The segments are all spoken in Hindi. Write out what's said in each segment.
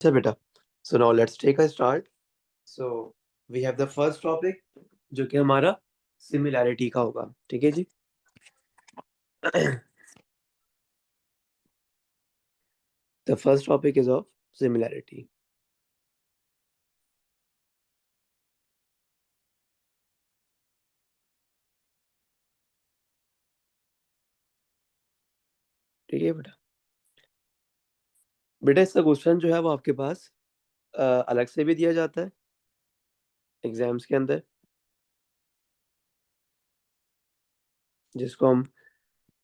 अच्छा बेटा, so now let's take a start. So we have the first topic जो कि हमारा सिमिलैरिटी का होगा. ठीक है जी. The first topic is of similarity. ठीक है बेटा. बेटा इसका क्वेश्चन जो है वो आपके पास अलग से भी दिया जाता है एग्जाम्स के अंदर, जिसको हम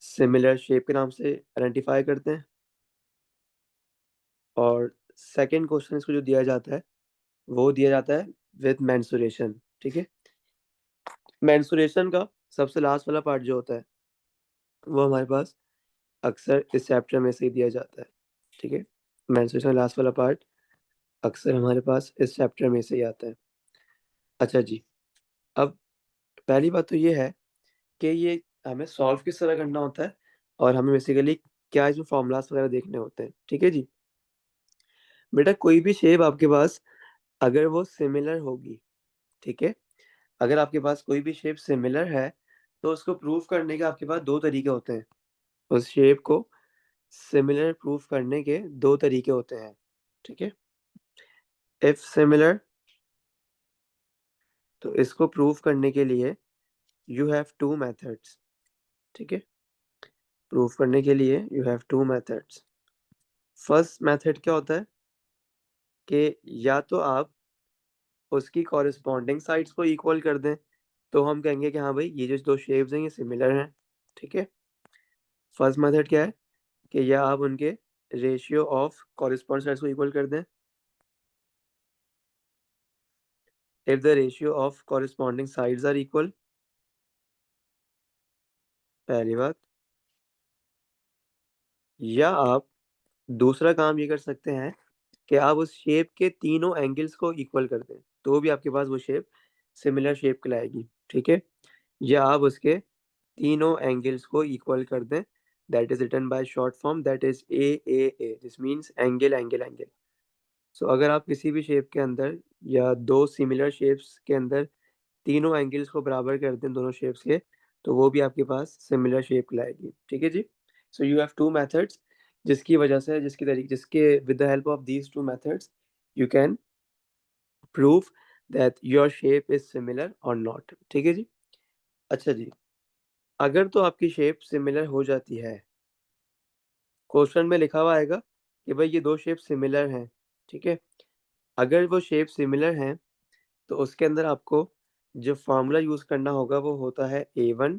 सिमिलर शेप के नाम से आइडेंटिफाई करते हैं. और सेकंड क्वेश्चन इसको जो दिया जाता है वो दिया जाता है विद मेंसुरेशन. ठीक है. मेंसुरेशन का सबसे लास्ट वाला पार्ट जो होता है वो हमारे पास अक्सर इस चैप्टर में से ही दिया जाता है. ठीक है. मेंस्ट्रुएशन लास्ट वाला पार्ट अक्सर हमारे पास इस चैप्टर में से ही आता है. अच्छा जी. अब पहली बात तो ये है कि ये हमें सॉल्व किस तरह करना होता है और हमें बेसिकली क्या इसमें फॉर्मूलाज वगैरह देखने होते हैं. ठीक है जी. बेटा कोई भी शेप आपके पास अगर वो सिमिलर होगी, ठीक है, अगर आपके पास कोई भी शेप सिमिलर है तो उसको प्रूव करने के आपके पास दो तरीके होते हैं. उस शेप को सिमिलर प्रूफ करने के दो तरीके होते हैं. ठीक है. इफ सिमिलर, तो इसको प्रूफ करने के लिए यू हैव टू मेथड्स. ठीक है. प्रूफ करने के लिए you have two methods. First method क्या होता है कि या तो आप उसकी कॉरेस्पॉन्डिंग साइड्स को इक्वल कर दें, तो हम कहेंगे कि हाँ भाई ये जो दो शेप्स हैं ये सिमिलर हैं. ठीक है. फर्स्ट मेथड क्या है कि या आप उनके रेशियो ऑफ कॉरेस्पॉन्डिंग साइड्स को इक्वल कर दें. If the ratio of corresponding sides are equal, पहली बात. या आप दूसरा काम ये कर सकते हैं कि आप उस शेप के तीनों एंगल्स को इक्वल कर दें, तो भी आपके पास वो शेप सिमिलर शेप कहलाएगी. ठीक है. या आप उसके तीनों एंगल्स को इक्वल कर दें, that is written by short form, that is A. This means angle angle angle. So अगर आप किसी भी शेप के अंदर या दो सिमिलर शेप्स के अंदर तीनों एंगल्स को बराबर कर दें दोनों शेप्स के, तो वो भी आपके पास सिमिलर शेप लाएगी. ठीक है जी. So you have two methods, जिसकी वजह से जिसके with the help of these two methods you can prove that your shape is similar और नॉट. ठीक है जी. अच्छा जी. अगर तो आपकी शेप सिमिलर हो जाती है, क्वेश्चन में लिखा हुआ आएगा कि भाई ये दो शेप सिमिलर हैं. ठीक है. अगर वो शेप सिमिलर हैं तो उसके अंदर आपको जो फार्मूला यूज करना होगा वो होता है a1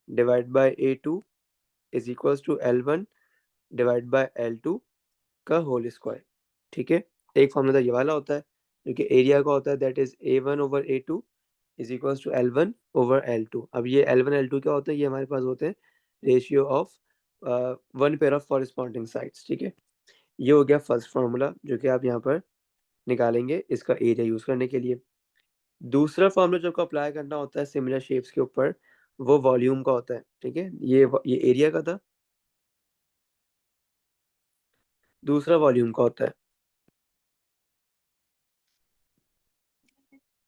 divide by a2 is equals to l1 divide by l2 का होल स्क्वायर. ठीक है. एक फार्मूला ये वाला होता है जो कि एरिया का होता है, that is a1 over a2 is equals to l1 over l2. अब ये l1 l2 क्या होते हैं, ये हमारे पास होते हैं ratio of one pair of corresponding sides. ठीक है. ये हो गया फर्स्ट फार्मूला जो कि आप यहाँ पर निकालेंगे इसका एरिया यूज करने के लिए. दूसरा फार्मूला जो आपको अप्लाई करना होता है सिमिलर शेप्स के ऊपर वो वॉल्यूम का होता है. ठीक है. ये एरिया का था. दूसरा वॉल्यूम का होता है.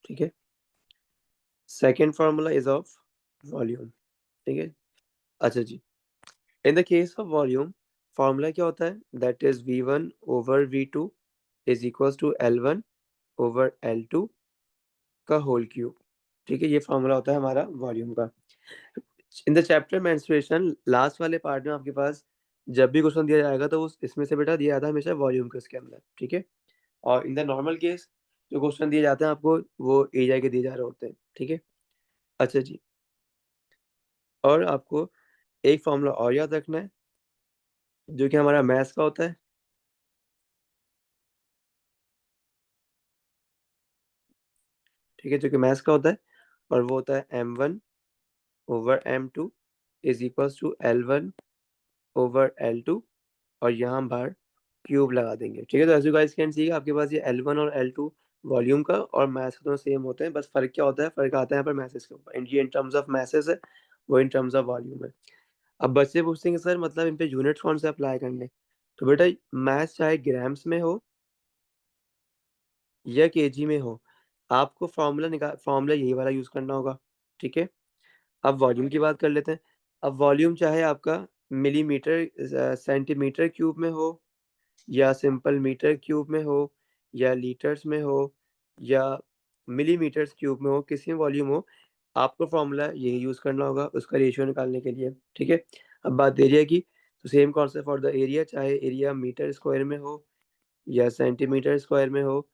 ठीक है. Second formula is of volume. ठीक है. अच्छा जी. In the case of volume formula क्या होता है, that is v1 over v2 is equals to l1 over l2 का होल क्यूब. ठीक है. ये फार्मूला होता है हमारा वॉल्यूम का. In the chapter menstruation last वाले पार्ट में आपके पास जब भी क्वेश्चन दिया जाएगा तो उस इसमें से बेटा दिया जाता है हमेशा वॉल्यूम के उसके अंदर. ठीक है. और इन द नॉर्मल केस जो क्वेश्चन दिए जाते हैं आपको वो एरिया के दिए जा रहे होते हैं. ठीक है. अच्छा जी. और आपको एक फॉर्मूला और याद रखना है जो कि हमारा मैथ्स का होता है. ठीक है. जो कि मैथ्स का होता है और वो होता है m1 over m2 is equals to l1 over l2 और यहाँ हम बाहर क्यूब लगा देंगे. ठीक है. तो as you guys can see आपके पास ये L1 और L2 वॉल्यूम का और मास का दोनों सेम होते हैं, बस फर्क क्या होता है, फर्क आता है यहाँ पर मैसेज के ऊपर. ये इन टर्म्स ऑफ मैसेज है, वो इन टर्म्स ऑफ वॉल्यूम है. अब बच्चे पूछते हैं कि सर मतलब इन पे यूनिट्स कौन से अप्लाई करने. तो बेटा मैथ चाहे ग्राम्स में हो या केजी में हो, आपको फॉर्मूला यही वाला यूज करना होगा। ठीक है। अब वॉल्यूम की बात कर लेते हैं। अब वॉल्यूम चाहे आपका मिलीमीटर सेंटीमीटर क्यूब में हो, या सिंपल मीटर क्यूब में हो, या लीटर्स में हो, या मिलीमीटर्स क्यूब में हो, किसी में वॉल्यूम हो, आपको फॉर्मूला यही यूज करना होगा उसका रेशियो निकालने के लिए। ठीक है। अब बात एरिया की, तो same concept for the area, चाहे एरिया मीटर स्क्वायर में हो, या सेंटीमीटर स्क्वायर में हो,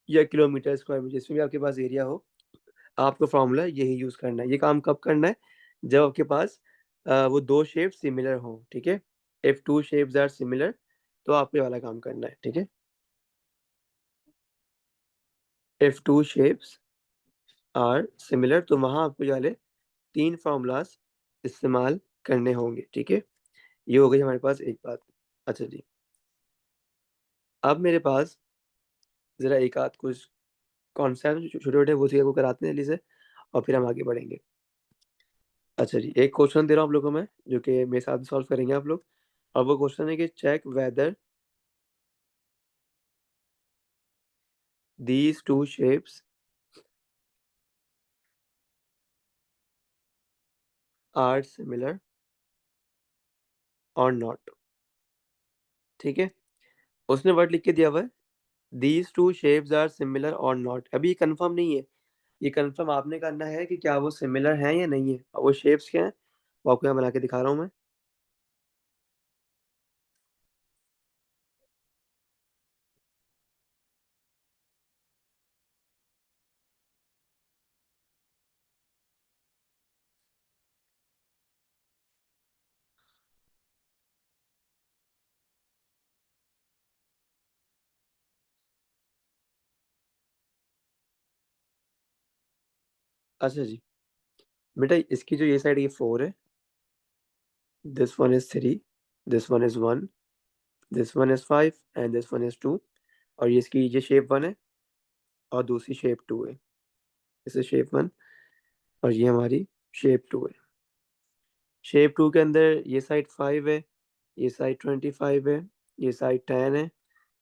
या किलोमीटर स्क्वायर में, जिसमें भी आपके पास एरिया हो, आपको फॉर्मूला यही यूज करना है। ये काम कब करना है? जब आपके पास वो दो शेप सिमिलर हो। ठीक है। If two shapes are similar, तो आपको ये वाला काम करना है। ठीक है। If two shapes are similar, तो वहां आपको ये वाले तीन फॉर्मूलाज इस्तेमाल करने होंगे। ठीक है। ये हो गई हमारे पास एक बात। अच्छा जी, अब मेरे पास जरा एक आध कुछ कॉन्सेप्ट छोटे छोटे वो चीज़ को कराते हैं जल्दी से, और फिर हम आगे बढ़ेंगे। अच्छा जी, एक क्वेश्चन दे रहा हूँ आप लोगों को मैं, जो कि मेरे साथ सॉल्व करेंगे आप लोग। और वो क्वेश्चन है कि check whether these two shapes are similar और नॉट। ठीक है। उसने वर्ड लिख के दिया हुआ है, these two shapes are similar और नॉट। अभी ये कंफर्म नहीं है। ये कंफर्म आपने करना है कि क्या वो सिमिलर हैं या नहीं है। और वो शेप्स क्या हैं, वो आपको यहाँ बना के दिखा रहा हूँ मैं। अच्छा जी, बेटा इसकी जो ये साइड ये 4 है, this one is 3, this one is 1, this one is 5 and this one is 2। और ये इसकी ये शेप 1 है, और दूसरी शेप 2 है। इसे शेप 1, और ये हमारी शेप 2 है। शेप 2 के अंदर ये साइड 5 है, ये साइड 25 है, ये साइड 10 है,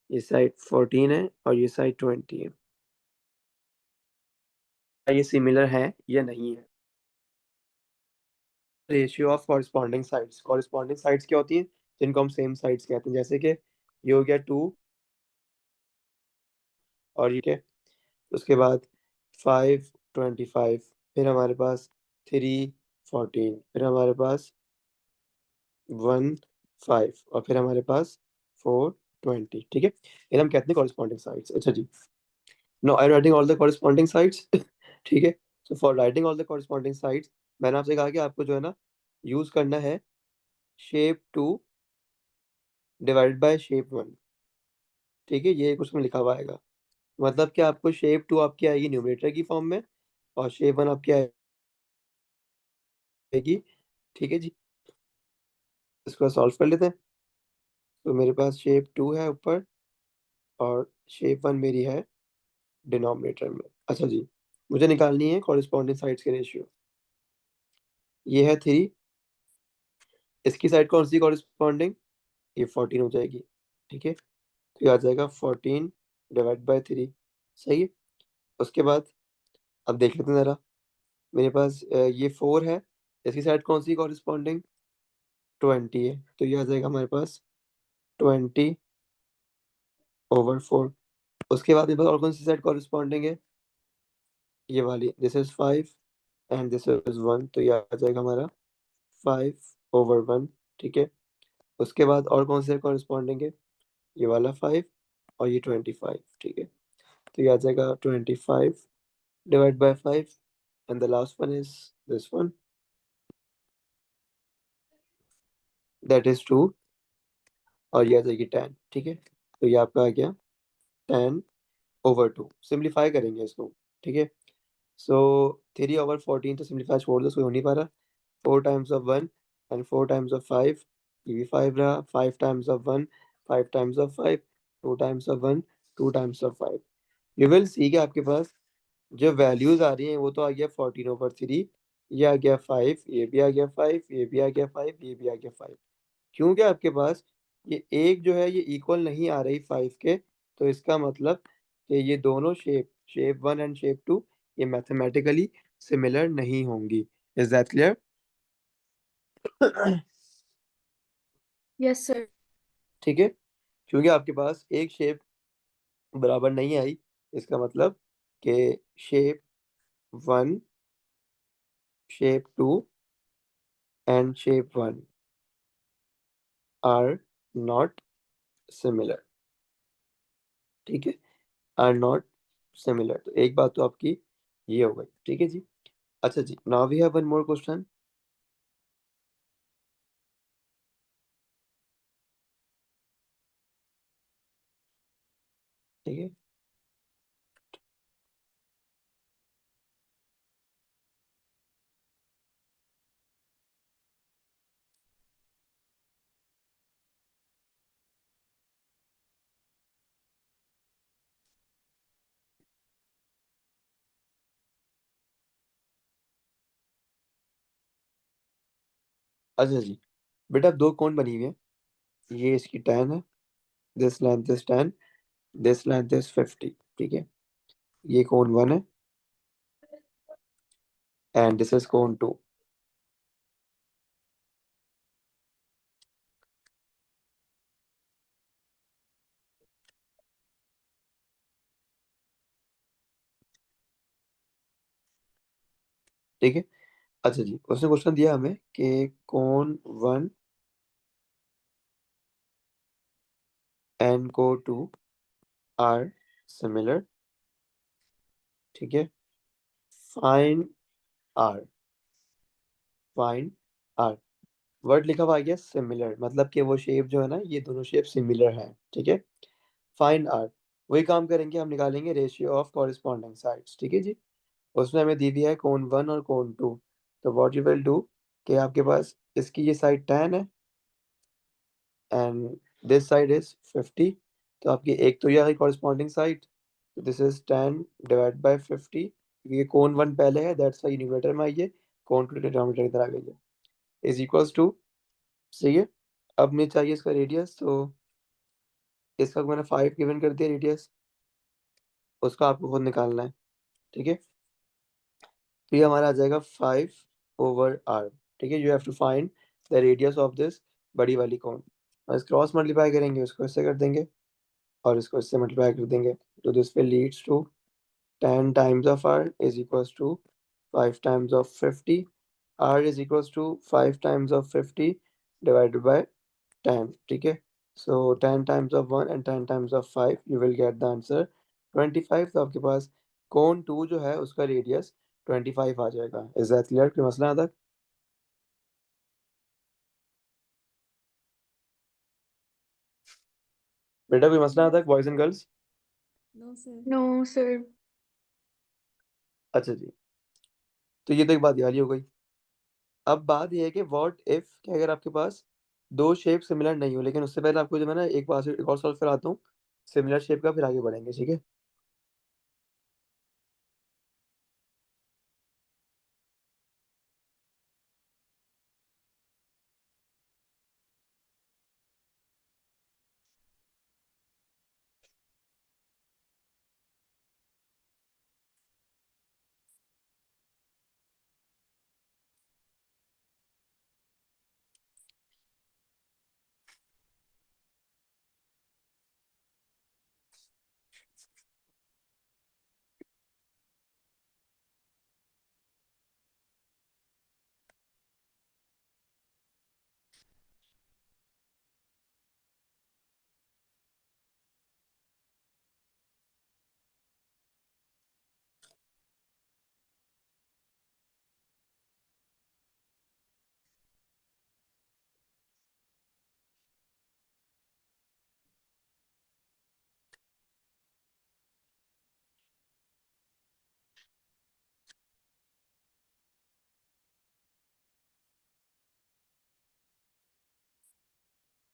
ये साइड 14 है, और ये साइड 20 है। क्या ये सिमिलर है या नहीं है? Ratio of corresponding sides. Corresponding sides क्या होती हैं? जिनको हम सेम साइड्स कहते हैं। जैसे कि ये हो गया 2, और ये क्या, उसके बाद 5 25, फिर हमारे पास 3 14, फिर हमारे पास 1 5, और फिर हमारे पास 4 20। ठीक है। इन्हें हम कहते हैं कॉरस्पॉन्डिंग साइड्स। अच्छा जी, no I am writing all the corresponding sides. ठीक है। So for writing all the corresponding sides, मैंने आपसे कहा कि आपको जो है ना, यूज करना है शेप 2 डिवाइडेड बाय शेप 1। ठीक है, ये कुछ में लिखा हुआ आएगा। मतलब कि आपको शेप 2 आपकी आएगी न्यूमरेटर की फॉर्म में, और शेप 1 आपकी आएगी। ठीक है जी। इसको सॉल्व कर लेते हैं। तो मेरे पास शेप 2 है ऊपर, और शेप 1 मेरी है डिनोमिनेटर में। अच्छा जी, मुझे निकालनी है कॉरस्पॉन्डिंग साइड्स के रेशियो। ये है 3, इसकी साइड कौन सी कॉरस्पॉन्डिंग, ये 14 हो जाएगी। ठीक है। तो ये आ जाएगा 14 डिवाइड बाय 3। सही है। उसके बाद अब देख लेते हैं ज़रा। मेरे पास ये 4 है, इसकी साइड कौन सी कॉरस्पॉन्डिंग, 20 है। तो ये आ जाएगा हमारे पास 20/4। उसके बाद मेरे पास और कौन सी साइड कॉरस्पॉन्डिंग है, ये वाली, this is 5 and this is 1। तो ये आ जाएगा हमारा 5/1। ठीक है। उसके बाद और कौन से कॉरस्पॉन्डिंग है, ये वाला 5, और ये 25। ठीक है। तो ये आ जाएगा 25 divide by 5, and the last one is this one, that is 2, और ये आ जाएगी 10। ठीक है। तो ये आपका आ गया 10/2। सिंप्लीफाई करेंगे इसको। ठीक है। सो 3/14 तो सिंप्लीफाई छोड़ दो, कोई हो नहीं पा रहा। 4 times of 1 and 4 times of 5, ये भी 5 रहा। 5 times of 1, 5 times of 5, 2 times of 1, 2 times of 5। You will see कि आपके पास जो वैल्यूज आ रही हैं वो तो आ गया 14/3, ये आ गया 5, ये भी आ गया 5, ये भी आ गया 5, ये भी आ गया 5। क्योंकि आपके पास ये एक जो है ये इक्वल नहीं आ रही 5 के, तो इसका मतलब कि ये दोनों शेप 1 एंड शेप 2 ये मैथमेटिकली सिमिलर नहीं होंगी। Is that clear? Yes sir. ठीक है, क्योंकि आपके पास एक शेप बराबर नहीं आई, इसका मतलब कि shape 1, shape 2 and shape 1 are not similar. ठीक है, आर नॉट सिमिलर, तो एक बात तो आपकी ये हो गई। ठीक है जी। अच्छा जी, now we have one more question. ठीक है, अच्छा जी, बेटा दो कोण बनी हुई है, ये इसकी tan है, this length is 10, this length is 50। ठीक है, ये कोण 1 है एंड दिस इज कोण 2। ठीक है, अच्छा जी, उसने क्वेश्चन दिया हमें कि कोण 1 एंड कोण 2 आर सिमिलर। ठीक है, find R, find R. Word लिखा हुआ आ गया सिमिलर, मतलब कि वो शेप जो है ना, ये दोनों शेप सिमिलर है। ठीक है, फाइंड आर, वही काम करेंगे, हम निकालेंगे रेशियो ऑफ कॉरेस्पॉन्डिंग साइड्स। ठीक है जी, उसमें हमें दी हुई है कोण 1 और कोण 2। तो व्हाट यू विल डू कि आपके पास इसकी ये साइड 10 है एंड दिस साइड इज 50, तो आपकी एक तो ये आ गई कॉरेस्पॉन्डिंग साइड, तो दिस इज 10 डिवाइड बाय 50। ये कोण 1 पहले है, दैट्स वाई न्यूमरेटर में आई है, कोण 2 डिनोमिनेटर की तरह आ गई है, इज इक्वल्स टू। सही है, अब मुझे चाहिए इसका रेडियस, तो इसका मैंने 5 गिवन कर दिया रेडियस, उसका आपको खुद निकालना है। ठीक है, तो ये हमारा आ जाएगा 5/r। ठीक है, you have to find the radius of this बड़ी वाली कोन, और इस क्रॉस मल्टीप्लाई करेंगे, उसको इससे कर देंगे और इसको इससे मल्टीप्लाई कर देंगे, तो this will leads to 10 times of r is equals to 5 times of 50। r is equals to 5 times of 50 divided by 10। ठीक है, so 10 times of 1 and 10 times of 5 you will get the answer 25। तो आपके पास कोन 2 जो है उसका रेडियस 25 आ जाएगा। Is that clear? कोई मसला आता? बेटा कोई मसला आता है boys and girls? No sir. No sir. अच्छा जी, तो ये तो एक बात याद ही हो गई। अब बात ये है कि व्हाट इफ कि अगर आपके पास दो शेप सिमिलर नहीं हो, लेकिन उससे पहले आपको जो मैं ना एक बार से एक और सॉल्व कराता हूँ सिमिलर शेप का, फिर आगे बढ़ेंगे। ठीक है,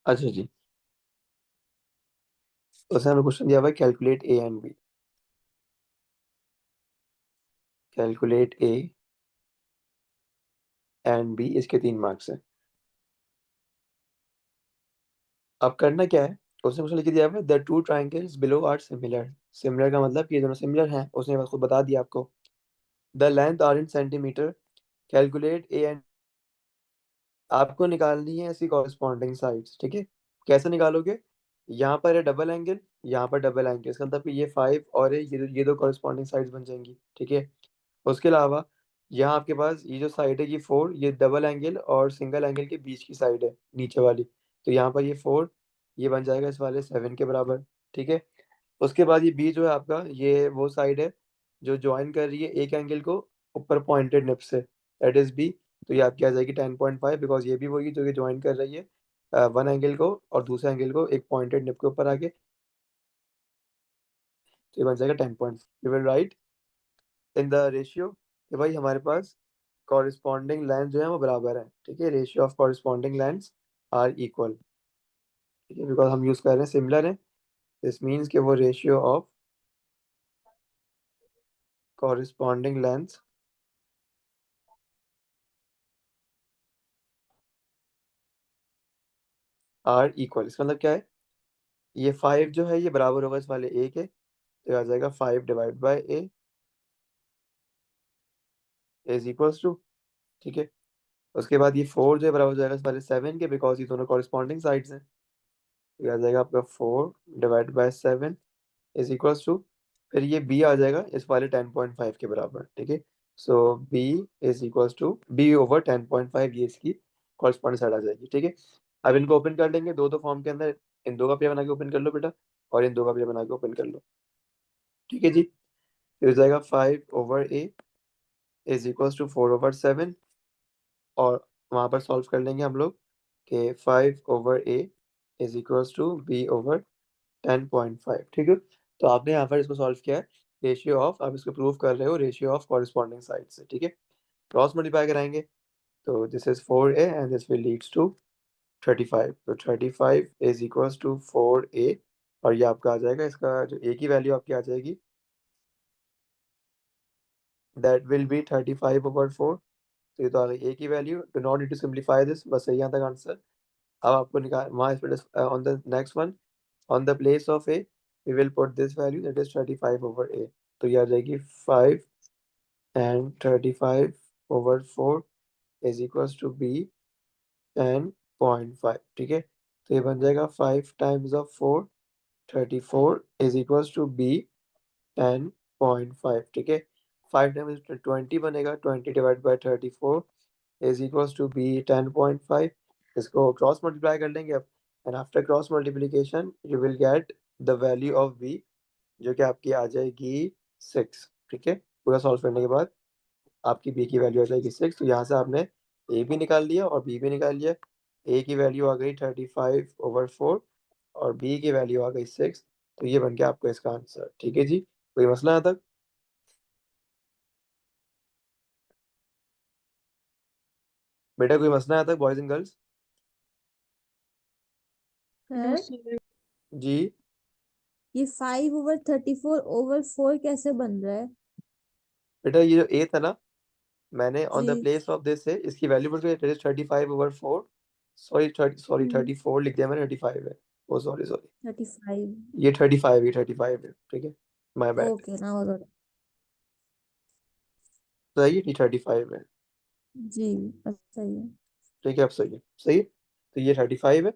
अच्छा जी, उसने हमें क्वेश्चन दिया हुआ है calculate A and B. Calculate A and B, इसके 3 मार्क्स है। अब करना क्या है उसने मुझे लिख दिया है the two triangles below are similar. Similar का मतलब कि ये दोनों सिमिलर हैं, उसने बस खुद बता दिया आपको। The length are in centimeter, calculate A and. आपको निकालनी है इसकी कॉरेस्पॉन्डिंग साइड्स, ठीक है। कैसे निकालोगे? यहाँ पर है डबल एंगल, यहाँ पर डबल एंगल, इसका मतलब कि ये 5 और ये दो कॉरेस्पॉन्डिंग साइड्स बन जाएंगी, ठीक है। उसके अलावा यहाँ आपके पास ये जो साइड है ये 4, ये डबल एंगल और सिंगल एंगल के बीच की साइड है नीचे वाली। तो यहाँ पर ये 4, ये बन जाएगा इस वाले 7 के बराबर, ठीक है। उसके बाद ये बी जो है आपका, ये वो साइड है जो ज्वाइन कर रही है एक एंगल को ऊपर पॉइंटेड निप से, दैट इज बी। तो ये आपकी आ जाएगी 10.5, बिकॉज ये भी वही जो कि ज्वाइन कर रही है वन एंगल को और दूसरे एंगल को एक पॉइंटेड निप के ऊपर आके। तो ये बन जाएगा 10. You will right in the ratio कि भाई हमारे पास कॉरिस्पॉन्डिंग लेंथ जो है वो बराबर है, ठीक है। Ratio of corresponding lengths are equal, ठीक है, बिकॉज हम यूज कर रहे हैं सिमिलर है। दिस मीन्स कि वो ratio of corresponding lengths are equal. इसका मतलब क्या है? ये 5 जो है ये बराबर होगा इस वाले ए के, तो आ जाएगा 5 divide by A is equals to, ठीक है। उसके बाद ये 4 जो है बराबर हो जाएगा इस वाले 7 के, बिकॉज ये दोनों कॉरिस्पॉन्डिंग साइड्स हैं। तो ये आ जाएगा आपका 4 divide by 7 is equals to, फिर ये बी आ जाएगा इस वाले 10.5 के बराबर, ठीक है। So B is equals to B over 10.5, ये इसकी कॉरिस्पॉन्डिंग साइड आ जाएगी, ठीक है। अब इनको ओपन कर लेंगे दो दो फॉर्म के अंदर। इन दो का पेयर बना के ओपन कर लो बेटा, और इन दो का पेयर बना के ओपन कर लो, ठीक है जी। तो हो जाएगा 5/a इज इक्वल्स टू 4/7, और वहां पर सॉल्व कर लेंगे हम लोग कि 5/a is equals to b/10.5, ठीक है। तो आपने यहाँ पर इसको सॉल्व किया है रेशियो ऑफ, आप इसको प्रूव कर रहे हो रेशियो ऑफ कॉरेस्पॉन्डिंग साइड से, ठीक है। क्रॉस मल्टीप्लाई कराएंगे, तो this is 4a and this will leads to 35। तो 35 इज इक्वल्स टू 4a, और ये आपका आ जाएगा, इसका जो a की वैल्यू आपकी आ जाएगी दैट विल बी 35/4। तो ये तो आ गई ए की value, do not need to simplify this, बस यही यहाँ तक आंसर। अब आपको निकाल वहाँ इस पर on the next one, on the place of A we will put this value that is 35/a। तो ये आ जाएगी 5 and 35/4 is equals to B 10.5, ठीक है। तो ये बन जाएगा 5 times of 4, 34 is equals to B 10.5, ठीक है। 5 टाइम्स 20 बनेगा, 20 divide by 34 is equals to B 10.5। इसको क्रॉस मल्टीप्लाई कर लेंगे अब, and after cross multiplication you will get the value of B, जो कि आपकी आ जाएगी 6, ठीक है। पूरा सॉल्व करने के बाद आपकी बी की वैल्यू आ जाएगी 6। तो यहाँ से आपने ए भी निकाल लिया और बी भी निकाल लिया। ए की वैल्यू आ गई 35/4 और बी की वैल्यू आ गई 6। तो ये बन गया आपको इसका आंसर, ठीक है जी। कोई मसला यहाँ तक? बेटा कोई मसला यहाँ तक, boys and girls? No sir sir. जी ये 5/34/4 कैसे बन रहा है? बेटा, ये जो ए था ना, मैंने ऑन द जी। प्लेस ऑफ दिस से इसकी वैल्यू पुट करी, 35/4। सॉरी हम्म। 34 लिख दिया मैंने, 35 है। ओ सॉरी सॉरी, 35। ये 35, ये 35 है, ठीक है। My bad. ओके ना, और तो ये 35 है, जी, अब सही है। ठीक है। अब सही है, सही है। तो ये 35 है,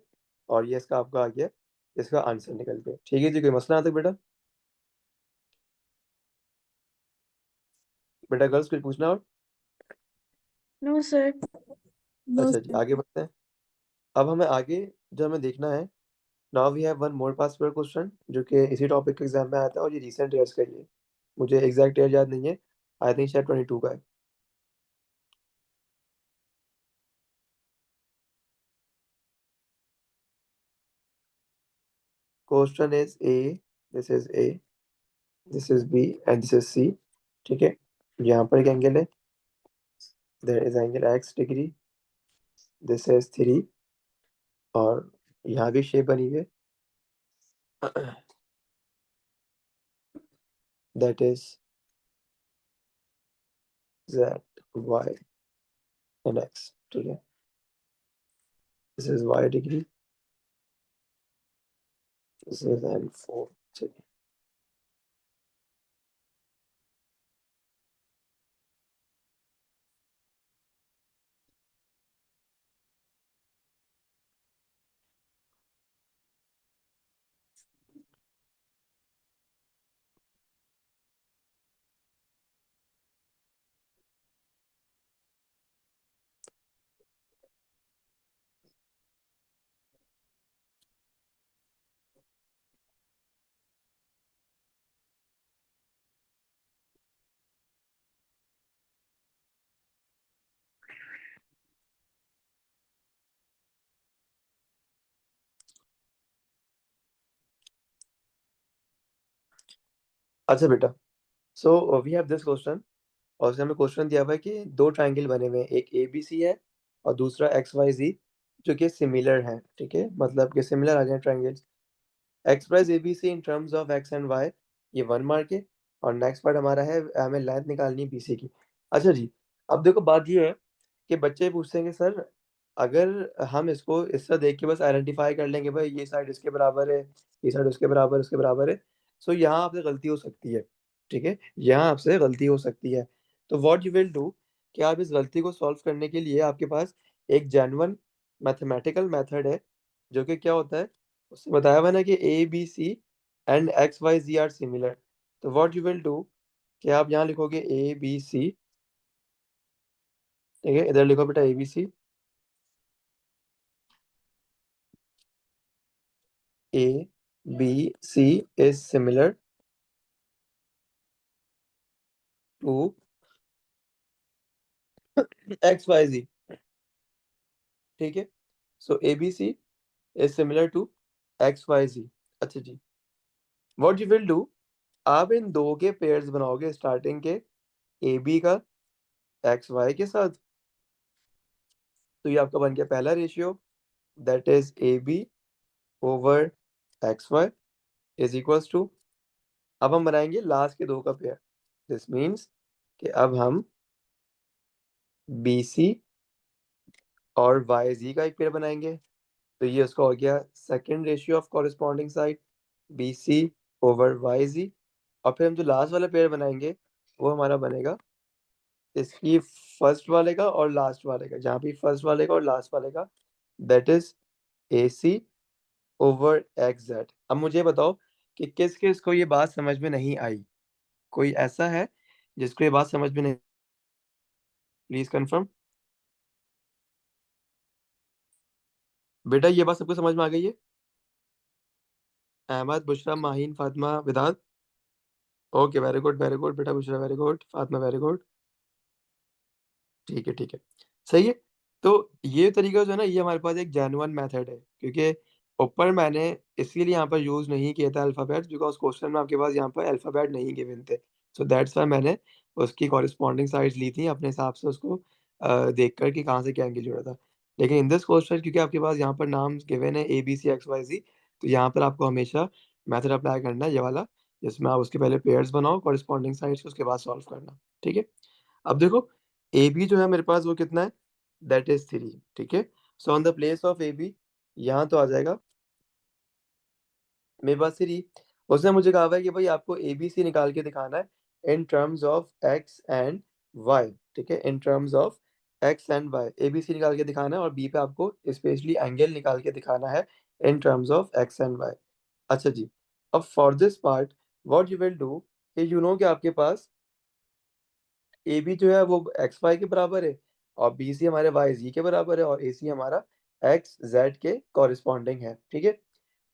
और ये इसका आपका आ गया, इसका आंसर निकल गया, ठीक है जी। कोई मसला आता है बेटा? बेटा गर्ल्स कुछ पूछना और? No sir. नो अच्छा जी, सर। आगे बढ़ते हैं। अब हमें आगे जो हमें देखना है, now we have one more past paper question जो कि इसी टॉपिक के एग्जाम में आया था, और ये रिसेंट ईयर्स का ही है। मुझे एग्जैक्ट ईयर याद नहीं है, आई थिंक शायद 22 का है। Question is A, this is A, this is B and this is C, ठीक है। यहाँ पर एक एंगल है, there is angle x degree, this is 3, और यहाँ भी शेप बनी हुई है, that is z, y and x, ठीक है। This is y degree, This is N4. चलिए। अच्छा बेटा, so we have this question, और उसमें हमें क्वेश्चन दिया हुआ है कि दो ट्रायंगल बने हुए हैं, एक ए बी सी है और दूसरा एक्स वाई जी, जो कि सिमिलर है। ठीक है, मतलब कि सिमिलर आ गए triangles. Express ABC in terms of X and Y, ये 1 मार्क है। और नेक्स्ट पार्ट हमारा है, हमें लेंथ निकालनी है बीसी की। अच्छा जी, अब देखो बात ये है कि बच्चे पूछते हैं कि सर, अगर हम इसको इस तरह देख के बस आइडेंटिफाई कर लेंगे भाई ये साइड इसके बराबर है, ये साइड उसके बराबर उसके बराबर है, सो यहाँ आपसे गलती हो सकती है। ठीक है, यहाँ आपसे गलती हो सकती है। तो व्हाट यू विल डू, कि आप इस गलती को सॉल्व करने के लिए आपके पास एक जेन्युइन मैथमेटिकल मेथड है, जो कि क्या होता है, उसने बताया हुआ है ना कि A B C and X Y Z are similar. तो व्हाट यू विल डू, कि आप यहाँ लिखोगे ए बी सी। ठीक है, इधर लिखो बेटा A B C. A B C is similar to X Y Z. ठीक है, so A B C is similar to X Y Z. अच्छा जी, व्हाट यू विल डू, आप इन दो के पेयर्स बनाओगे स्टार्टिंग के, ए बी का एक्स वाई के साथ। तो ये आपका बन गया पहला ratio, that is A B over X Y is equals to, अब हम बनाएंगे लास्ट के दो का पेयर। दिस मीन्स कि अब हम बी सी और वाई जी का एक पेयर बनाएंगे। तो ये उसका हो गया second ratio of corresponding side, B C over Y Z. और फिर हम जो लास्ट वाला पेयर बनाएंगे, वो हमारा बनेगा इसकी फर्स्ट वाले का और लास्ट वाले का, जहाँ भी फर्स्ट वाले का और लास्ट वाले का, that is A C over X Z. अब मुझे बताओ कि किस किस को ये बात समझ में नहीं आई, कोई ऐसा है जिसको ये बात समझ में नहीं, प्लीज कंफर्म। बेटा ये बात सबको समझ में आ गई है? Ahmad, Bushra, Maheen, Fatima, Vidat. Okay, very good बेटा, Bushra very good, Fatima very good. ठीक है, ठीक है, सही है। तो ये तरीका जो है ना, ये हमारे पास एक जेन्युइन मेथड है, क्योंकि ऊपर मैंने इसके लिए यहाँ पर यूज नहीं किया था अल्फाबेट, बिकॉज क्वेश्चन में आपके पास यहाँ पर अल्फाबेट नहीं गिवन थे। सो दैट्स वाई मैंने उसकी कॉरेस्पॉन्डिंग साइड्स ली थी अपने हिसाब से, उसको देख कर कि कहाँ से क्या एंगल जुड़ा था। लेकिन इन दिस क्वेश्चन, क्योंकि आपके पास यहाँ पर नाम गिवन है A B C X Y Z, तो यहाँ पर आपको हमेशा मेथड अप्लाई करना है ये वाला, जिसमें आप उसके पहले पेयर्स बनाओ कॉरेस्पॉन्डिंग साइड्स, उसके बाद सॉल्व करना। ठीक है, अब देखो ए बी जो है मेरे पास वो कितना है, दैट इज 3। ठीक है, so on the place of A B, यहाँ तो आ जाएगा मेरे पास 3। उसने मुझे कहा हुआ है कि भाई आपको ए बी सी निकाल के दिखाना है in terms of X and Y. ठीक है, in terms of X and Y A B C निकाल के दिखाना है, और बी पे आपको स्पेशली एंगल निकाल के दिखाना है in terms of X and Y. अच्छा जी, अब for this part what you will do, you know कि आपके पास ए बी जो है वो एक्स वाई के बराबर है, और बी सी हमारे वाई जी के बराबर है, और ए सी हमारा एक्स जेड के कॉरिस्पॉन्डिंग है। ठीक है,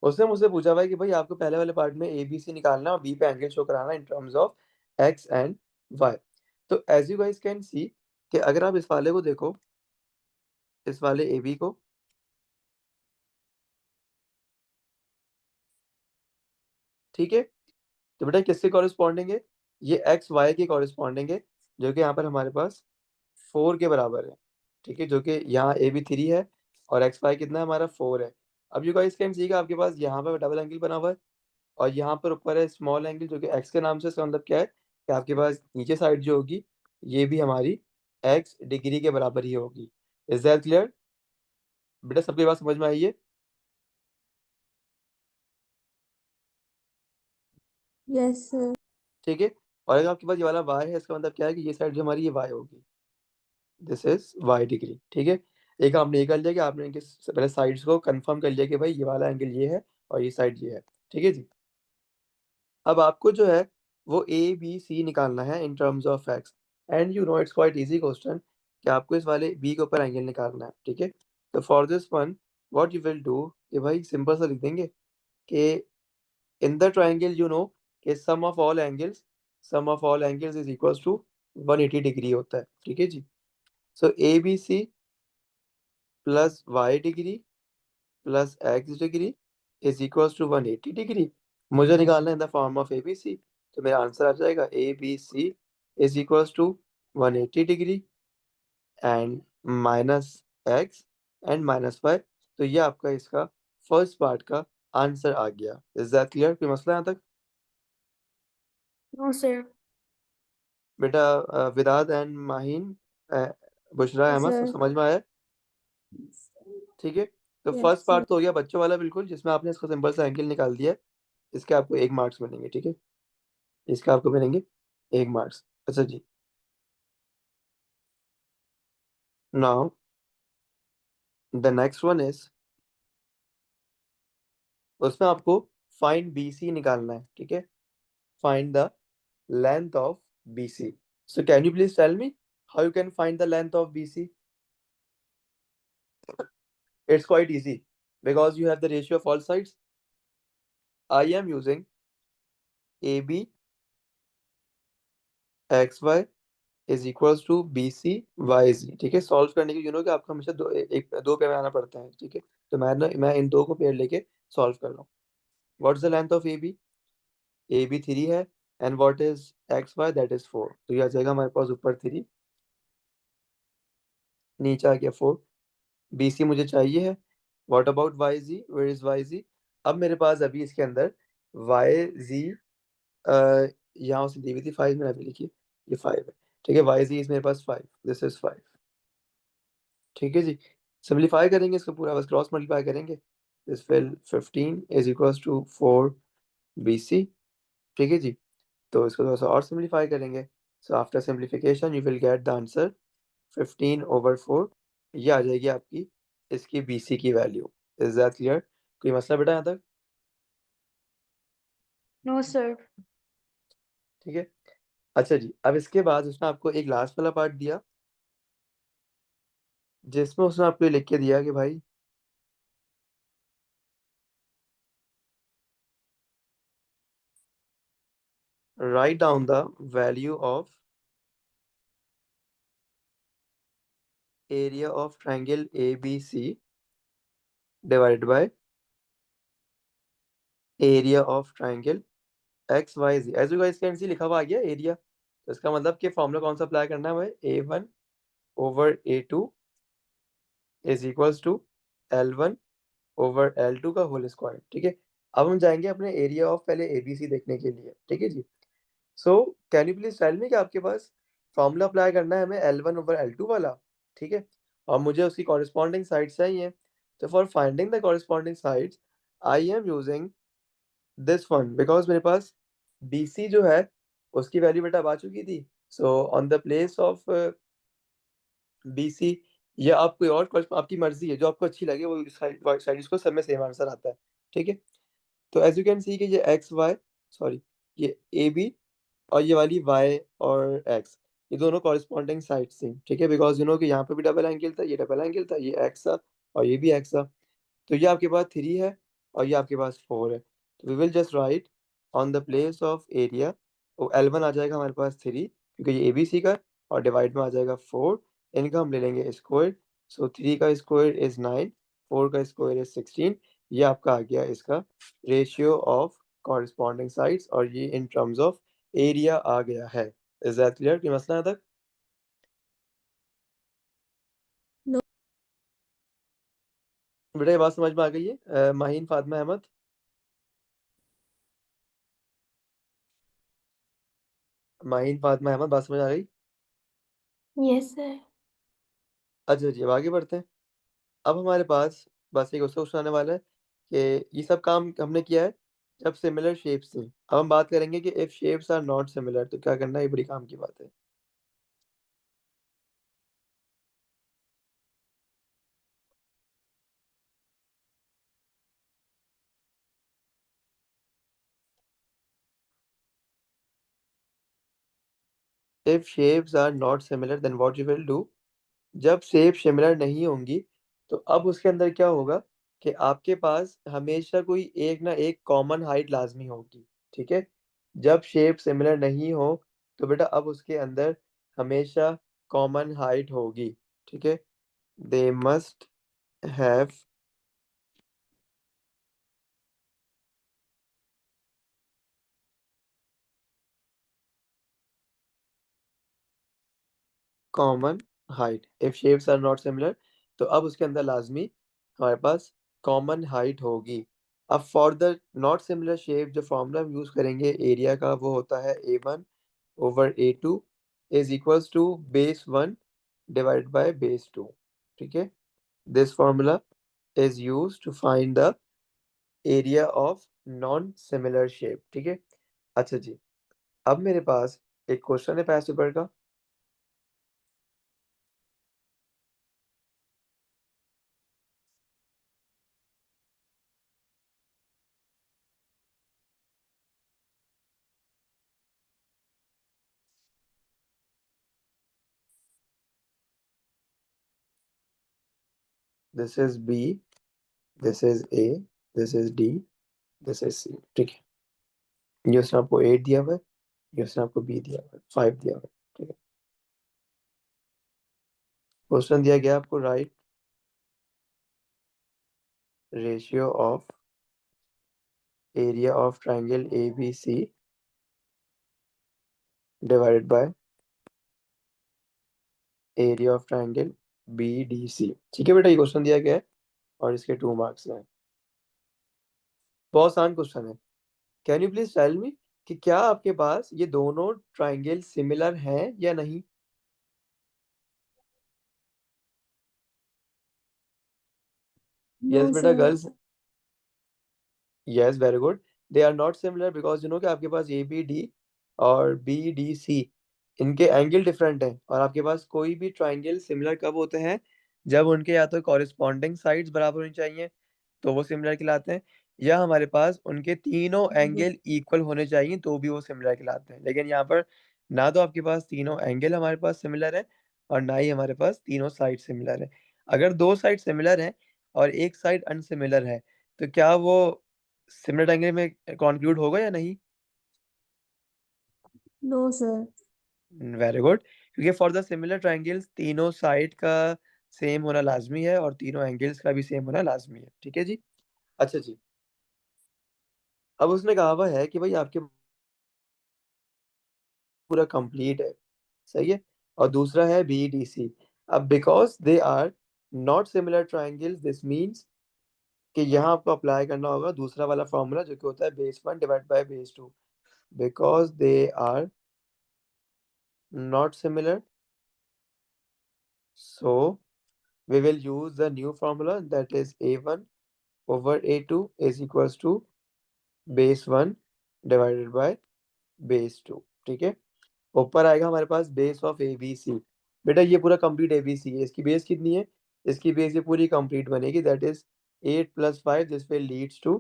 उसने मुझसे पूछा भाई कि भाई आपको पहले वाले पार्ट में ए बी सी निकालना और बी पे एंगल शो कराना in terms of X and Y. तो as you guys can see, कि अगर आप इस वाले को देखो, इस वाले ए बी को, ठीक है, तो बेटा किसके कॉरिस्पॉन्डिंग है, ये एक्स वाई के कॉरिस्पॉन्डिंग है, जो कि यहाँ पर हमारे पास 4 के बराबर है। ठीक है, जो कि यहाँ ए बी 3 है और एक्स वाई कितना है हमारा 4 है। अब यू गाइस कैन सी का आपके पास यहाँ पर डबल एंगल बना हुआ है, और यहाँ पर ऊपर है स्मॉल एंगल, जो कि एक्स के नाम से, इसका मतलब क्या है कि आपके पास नीचे साइड जो होगी, ये भी हमारी एक्स डिग्री के बराबर ही होगी। Is that clear? बेटा सबकी बात समझ में आई है? Yes sir. ठीक है। और अगर आपके पास ये वाला y है, इसका मतलब क्या है कि ये साइड जो हमारी ये y होगी, दिस इज y डिग्री। ठीक है। एक आपने ये कर लिया कि आपने इनके पहले साइड्स को कंफर्म कर लिया कि भाई ये वाला एंगल ये है और ये साइड ये है। ठीक है जी। अब आपको जो है वो ए बी सी निकालना है in terms of X, and you know it's quite easy question कि आपको इस वाले बी के ऊपर एंगल निकालना है। ठीक है। तो for this one what you will do कि भाई सिंपल सा लिख देंगे कि in the triangle you know कि sum of all angles is equals to 180 degree होता है। ठीक है जी। So A B C plus Y degree plus X degree is equals to 180 degree. मुझे निकालना है in the form of A B C. तो मेरा आंसर आ जाएगा A B C is equals to 180 degree and minus X and minus Y. तो ये आपका इसका फर्स्ट पार्ट का आंसर आ गया। Is that clear? कोई मसला यहाँ तक? No, sir. बेटा विदात एंड माहीन, बुशरा यस अहमद, सब सर। समझ में आया? ठीक है। तो यस फर्स्ट सर। पार्ट तो हो गया बच्चों वाला बिल्कुल, जिसमें आपने इसका सिंपल सा एंगल निकाल दिया है। इसके आपको 1 मार्क्स मिलेंगे। ठीक है। इसके आपको मिलेंगे 1 मार्क्स। अच्छा जी। Now the next one is, उसमें आपको फाइंड बी सी निकालना है। ठीक है। Find the length of B C. So can you please tell me how you can find the length of B C? It's quite easy because you have the ratio of all sides. I am using AB XY is equals to BC YZ। ठीक है। सॉल्व करने के कि आपको हमेशा दो पेयर में आना पड़ता है। ठीक है। तो मैं इन दो को पेयर लेके सॉल्व कर रहा हूँ। What's the length of AB? AB 3 है, and what is XY? That is 4। तो ये आ जाएगा हमारे पास ऊपर 3, नीचे आ गया 4। BC मुझे चाहिए है। What about YZ? Where is YZ? अब मेरे पास अभी इसके अंदर YZ यहाँ से दी हुई थी 5 में, अभी लिखिए ये 5 है। ठीक है। वाई जी इज मेरे पास 5, दिस इज 5। ठीक है जी। सिंप्लीफाई करेंगे इसको पूरा, बस क्रॉस मल्टीप्लाई करेंगे। This will 15 is equals to 4 BC। ठीक है जी। तो इसको थोड़ा सा और सिंप्लीफाई करेंगे। So after simplification you will get the answer 15/4। ये आ जाएगी आपकी इसकी BC की वैल्यू। Is that clear? कोई मसला बेटा यहाँ तक? No, sir. ठीक है। अच्छा जी। अब इसके बाद उसने आपको एक लास्ट वाला पार्ट दिया, जिसमें उसने आपको ये लिख के दिया कि भाई write down the value of area of triangle ABC divided by area of triangle XYZ। as you guys can see लिखा हुआ आ गया एरिया। तो इसका मतलब कि फॉर्मूला कौन सा अप्लाई करना है हमें? A1/A2 is equals to L1/L2 का होल स्क्वायर। ठीक है। अब हम जाएंगे अपने एरिया ऑफ पहले ABC देखने के लिए। ठीक है जी। So can you please tell me कि आपके पास फॉर्मूला अप्लाई करना है हमें L1/L2 वाला। ठीक है। और मुझे उसकी कॉरेस्पॉन्डिंग साइड चाहिए। तो for finding the corresponding sides I am using this one, because मेरे पास BC जो है उसकी वैल्यू बेटा अब आ चुकी थी। सो on the place of BC, या आप कोई और आपकी मर्जी है जो आपको अच्छी लगे वो साइड, को सब में सेम आंसर आता है। ठीक है। तो एज यू कैन सी कि ये XY, सॉरी, ये AB और ये वाली y और x, ये दोनों कॉरेस्पॉन्डिंग साइड्स थी। ठीक है। बिकॉज कि यहाँ पे भी डबल एंगल था, ये डबल एंगल था, ये x था और ये भी x था। तो ये आपके पास 3 है और ये आपके पास 4 है। तो we will just write on the place of area, वो L1 आ जाएगा हमारे पास 3 क्योंकि ये ABC का, और डिवाइड में आ जाएगा 4। इनका हम ले लेंगे स्क्वायर। सो 3 का स्क्वायर इज 9, 4 का स्क्वायर इज 16। ये आपका आ गया इसका रेशियो ऑफ कॉरेस्पॉन्डिंग साइड्स, और ये इन टर्म्स ऑफ एरिया आ गया है। Is that clear? कोई मसला है तक? नो। बेटा ये बात समझ में आ गई है? माहीन फातिमा अहमद, माहीन फातिमा अहमद, बात समझ आ गई? Yes, sir. अच्छा जी। अब आगे बढ़ते हैं। अब हमारे पास बस एक उसका क्वेश्चन आने वाला है कि ये सब काम हमने किया है। जब सिमिलर शेप्स थी। अब हम बात करेंगे कि if shapes are not similar तो क्या करना है, ये बड़ी काम की बात है। If shapes are not similar then what you will do, जब शेप सिमिलर नहीं होंगी तो अब उसके अंदर क्या होगा कि आपके पास हमेशा कोई एक ना एक कॉमन हाइट लाजमी होगी। ठीक है, जब शेप सिमिलर नहीं हो तो बेटा अब उसके अंदर हमेशा कॉमन हाइट होगी। ठीक है, they must have common height. If shapes are not similar तो अब उसके अंदर लाजमी हमारे पास कॉमन हाइट होगी। अब for the not similar shape जो फॉर्मूला हम यूज करेंगे एरिया का वो होता है A1 over A2 is equals to base 1 divided by base 2। ठीक है, this formula is used to find the area of non similar shape। ठीक है, अच्छा जी, अब मेरे पास एक क्वेश्चन है पास पेपर का। This is B, this is A, this is D, this is C. ठीक है, ये उसने आपको 8 दिया हुआ है, ये उसने आपको बी दिया हुआ है, 5 दिया हुआ है। ठीक है, क्वेश्चन दिया गया आपको, write ratio of area of triangle A B C divided by area of triangle B D C. ठीक है बेटा, ये क्वेश्चन दिया गया है और इसके 2 मार्क्स हैं। बहुत आसान क्वेश्चन है। Can you please tell me कि क्या आपके पास ये दोनों ट्राइंगल सिमिलर हैं या नहीं? यस No, बेटा sir. Girls, yes very good. They are not similar because you know कि आपके पास ए बी डी और बी डी सी इनके एंगल डिफरेंट हैं, और आपके पास कोई भी ट्राइंगल सिमिलर कब होते हैं, जब उनके या तो कॉरिस्पॉन्डिंग साइड्स बराबर होनी चाहिए तो वो सिमिलर कहलाते हैं, या हमारे पास उनके तीनों एंगल इक्वल होने चाहिए तो भी वो सिमिलर कहलाते हैं। लेकिन यहाँ पर ना तो आपके पास तीनों एंगल हमारे पास सिमिलर है और ना ही हमारे पास तीनों साइड सिमिलर है। अगर दो साइड सिमिलर है और एक साइड अनसिमिलर है तो क्या वो सिमिलर ट्रायंगल में कंक्लूड होगा या नहीं? No, sir. वेरी गुड, क्योंकि फॉर द सिमिलर ट्रायंगल्स तीनों साइड का सेम होना लाजमी है और तीनों एंगल्स का भी सेम होना लाजमी है। ठीक है जी, अच्छा जी, अब उसने कहा हुआ है कि भाई आपके पूरा कंप्लीट है, सही है, और दूसरा है बी डी सी। अब because they are not similar triangles this means कि यहाँ आपको अप्लाई करना होगा दूसरा वाला फॉर्मूला जो कि होता है base 1 divide by base 2। Because they are not similar so we will use the new formula that is A1 over A2 is equals to base 1 divided by base 2। ठीक है, ऊपर आएगा हमारे पास base of A B C. बेटा ये पूरा कंप्लीट ए बी सी है, इसकी बेस कितनी है, इसकी बेस ये पूरी कंप्लीट बनेगी, that is 8 + 5 this will leads to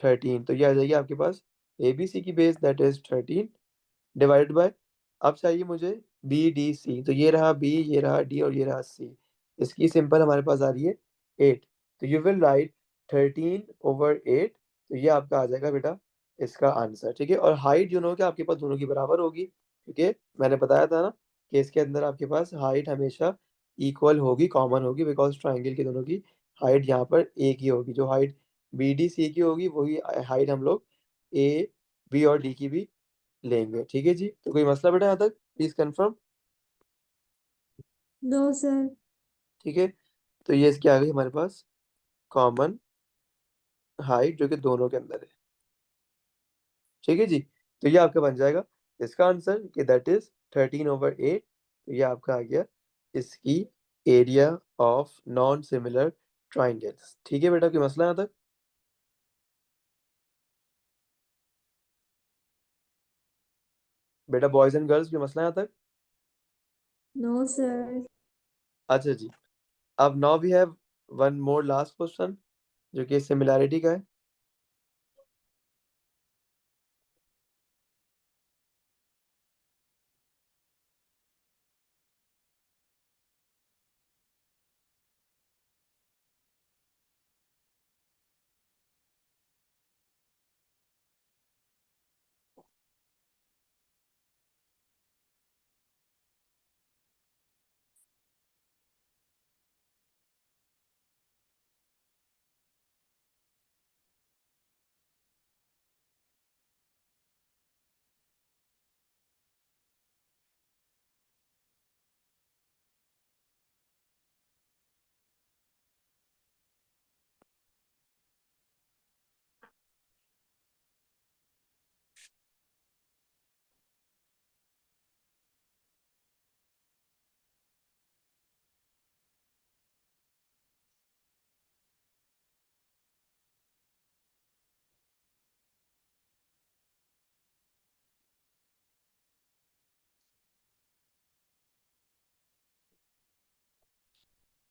13। तो ये आ जाएगी आपके पास ए बी सी की base that is 13 divided by, अब चाहिए मुझे बी डी सी, तो ये रहा बी, ये रहा डी और ये रहा सी। इसकी सिंपल हमारे पास आ रही है 8, तो यू विल राइट 13/8। तो ये आपका आ जाएगा बेटा इसका आंसर। ठीक है, और हाइट जो नो कि आपके पास दोनों की बराबर होगी, क्योंकि मैंने बताया था ना कि इसके अंदर आपके पास हाइट हमेशा इक्वल होगी, कॉमन होगी, बिकॉज ट्राइंगल के दोनों की हाइट यहाँ पर एक ही होगी। जो हाइट बी डी सी की होगी वही हाइट हम लोग ए बी और डी की भी लेंगे। ठीक है जी, तो कोई मसला बेटा यहाँ तक प्लीज कंफर्म? No, sir. ठीक है, तो ये इसकी आ गई हमारे पास कॉमन हाइट जो कि दोनों के अंदर है। ठीक है जी, तो ये आपका बन जाएगा इसका आंसर कि दैट इज 13/8। तो ये आपका आ गया इसकी area of non similar triangles. ठीक है बेटा, कोई मसला यहाँ तक? बेटा बॉयज एंड गर्ल्स, कोई मसला है यहाँ तक? No sir. अच्छा जी। अब now we have one more last question, जो कि सिमिलैरिटी का है।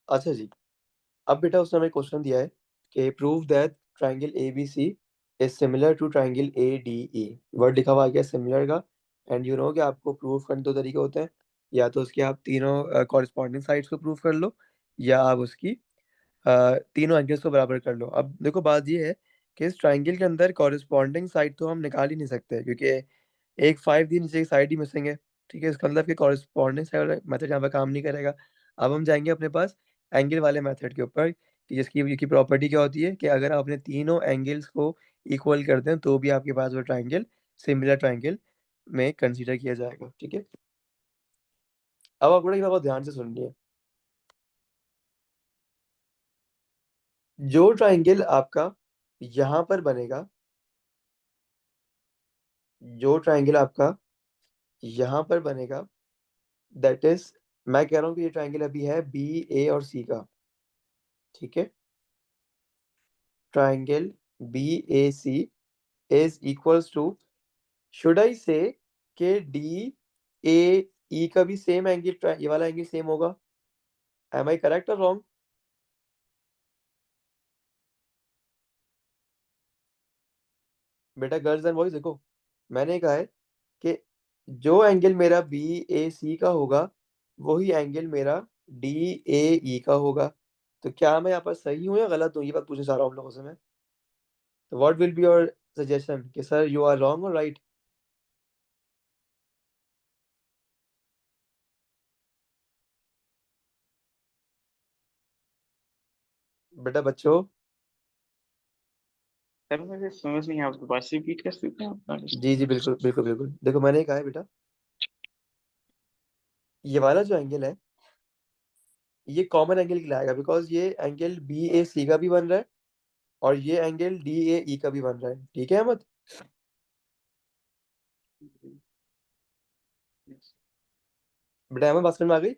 अच्छा जी। अब बेटा उसने हमें क्वेश्चन दिया है कि prove that triangle A B C is similar to triangle A D E. Word लिखा हुआ आ गया सिमिलर का। एंड यू नो कि आपको प्रूव करने दो तरीके होते हैं, या तो उसके आप तीनों कॉरेस्पॉन्डिंग साइड्स को प्रूव कर लो, या आप उसकी तीनों एंगल्स को बराबर कर लो। अब देखो बात ये है कि इस ट्राइंगल के अंदर कॉरेस्पॉन्डिंग साइड तो हम निकाल ही नहीं सकते, क्योंकि एक 5 दी नीचे की साइड ही मिसिंग है। ठीक है, इसका मतलब कि कॉरेस्पॉन्डिंग साइड मेथड यहाँ पर काम नहीं करेगा। अब हम जाएंगे अपने पास एंगल वाले मेथड के ऊपर, कि जिसकी प्रॉपर्टी क्या होती है कि अगर आप अपने तीनों एंगल्स को इक्वल कर दें तो भी आपके पास वो ट्राइंगल सिमिलर ट्राइंगल में कंसीडर किया जाएगा। ठीक है, अब आपको एक बात बहुत ध्यान से सुननी है। जो ट्राइंगल आपका यहाँ पर बनेगा, जो ट्राइंगल आपका यहाँ पर बनेगा, दैट इज, मैं कह रहा हूँ कि ये ट्राइंगल अभी है बी ए और सी का। ठीक है, triangle B A C is equals to, should I say के डी ए ई का भी सेम एंगल, ये वाला एंगल सेम होगा? एम आई करेक्ट और रॉन्ग? बेटा गर्ल्स एंड बॉयज देखो, मैंने कहा है कि जो एंगल मेरा बी ए सी का होगा वही एंगल मेरा डी ए ई का होगा। तो क्या मैं यहाँ पर सही हूँ या गलत हूँ, ये बात पूछना चाह रहा हूँ आप लोगों से मैं। तो what will be your suggestion कि सर यू आर रॉन्ग और राइट? बेटा बच्चों, सर मुझे समझ नहीं आया, आपके पास रिपीट कर सकते हैं अपना क्वेश्चन? जी जी बिल्कुल बिल्कुल बिल्कुल, देखो मैंने कहा है बेटा, ये वाला जो एंगल है ये कॉमन एंगल कहलाएगा, बिकॉज ये एंगल बी ए सी का भी बन रहा है और ये एंगल डी ए ई का भी बन रहा है। ठीक है अहमद? बेटा अहमद बात समझ में आ गई?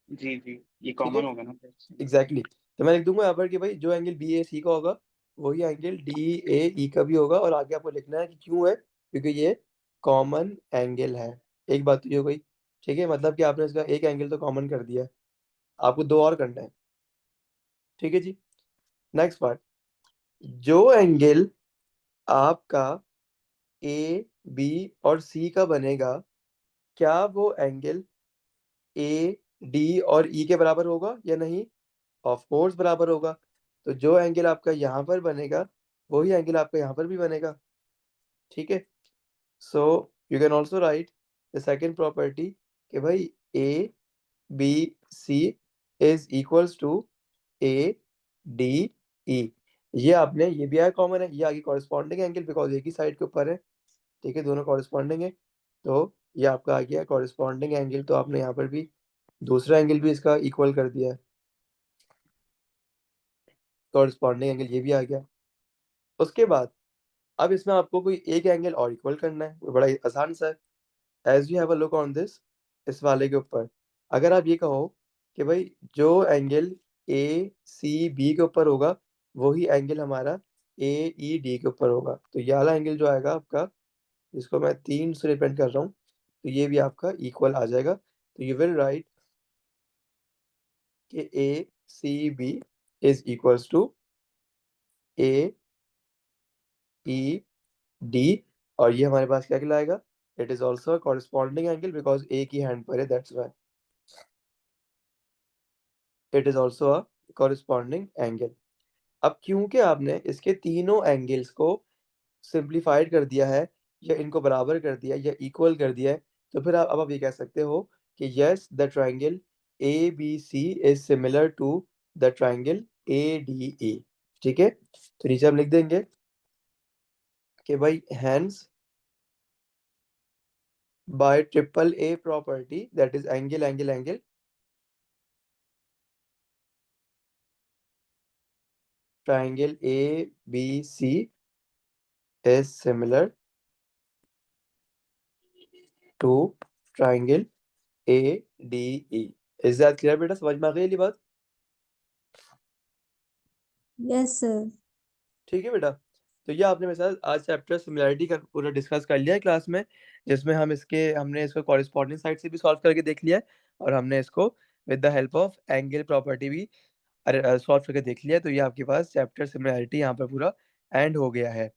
जी जी, ये ठीक है, कॉमन होगा ना फिर? Exactly exactly. तो मैं लिख दूंगा यहाँ पर कि भाई जो एंगल बी ए सी का होगा वही एंगल डी ए ई का भी होगा, और आगे आपको लिखना है कि क्यों है, क्योंकि ये कॉमन एंगल है। एक बात तो ये हो गई। ठीक है, मतलब कि आपने इसका एक एंगल तो कॉमन कर दिया है, आपको दो और करना है। ठीक है जी, नेक्स्ट पार्ट। जो एंगल आपका ए बी और सी का बनेगा, क्या वो एंगल ए डी और ई के बराबर होगा या नहीं? ऑफ कोर्स बराबर होगा। तो जो एंगल आपका यहाँ पर बनेगा वही एंगल आपका यहाँ पर भी बनेगा। ठीक है, so you can also write the second property कि भाई A B C is equals to A D E. ये आपने, ये भी आया कॉमन है, ये आगे कॉरेस्पॉन्डिंग एंगल, बिकॉज एक ही साइड के ऊपर है। ठीक है, दोनों कॉरेस्पॉन्डिंग है, तो ये आपका आ गया कॉरेस्पॉन्डिंग एंगल। तो आपने यहाँ पर भी दूसरा एंगल भी इसका इक्वल कर दिया है, कॉरेस्पॉन्डिंग एंगल ये भी आ गया। उसके बाद अब इसमें आपको कोई एक एंगल और इक्वल करना है, वो बड़ा ही आसान सा है। As you have a look on this, इस वाले के ऊपर अगर आप ये कहो कि भाई जो एंगल ए सी बी के ऊपर होगा वही एंगल हमारा ए ई डी के ऊपर होगा, तो ये वाला एंगल जो आएगा आपका जिसको मैं 3 से रिप्रेजेंट कर रहा हूँ, तो ये भी आपका इक्वल आ जाएगा। तो यू विल राइट कि A C B is equals to A E D, और ये हमारे पास क्या कहलाएगा, it is also corresponding angle because A की हैंड पर है, that's why it is also a corresponding angle. अब क्योंकि आपने इसके तीनों एंगल्स को सिंप्लीफाइड कर दिया है, या इनको बराबर कर दिया या इक्वल कर दिया है, तो फिर आप ये कह सकते हो कि yes the triangle A B C is similar to the triangle A D E. ठीक है, तो नीचे हम लिख देंगे कि भाई hence by triple A property, that is angle angle angle, triangle ABC is similar to triangle ADE. Is that clear बेटा, समझ में आ गई ये बात? Yes, sir. ठीक है बेटा, तो ये आपने मेरे साथ आज चैप्टर सिमिलैरिटी का पूरा डिस्कस कर लिया है क्लास में, जिसमें हमने इसको कॉरेस्पॉन्डिंग साइड से भी सॉल्व करके देख लिया है, और हमने इसको with the help of angle property भी सॉल्व करके देख लिया है। तो ये आपके पास चैप्टर सिमिलैरिटी यहाँ पर पूरा एंड हो गया है।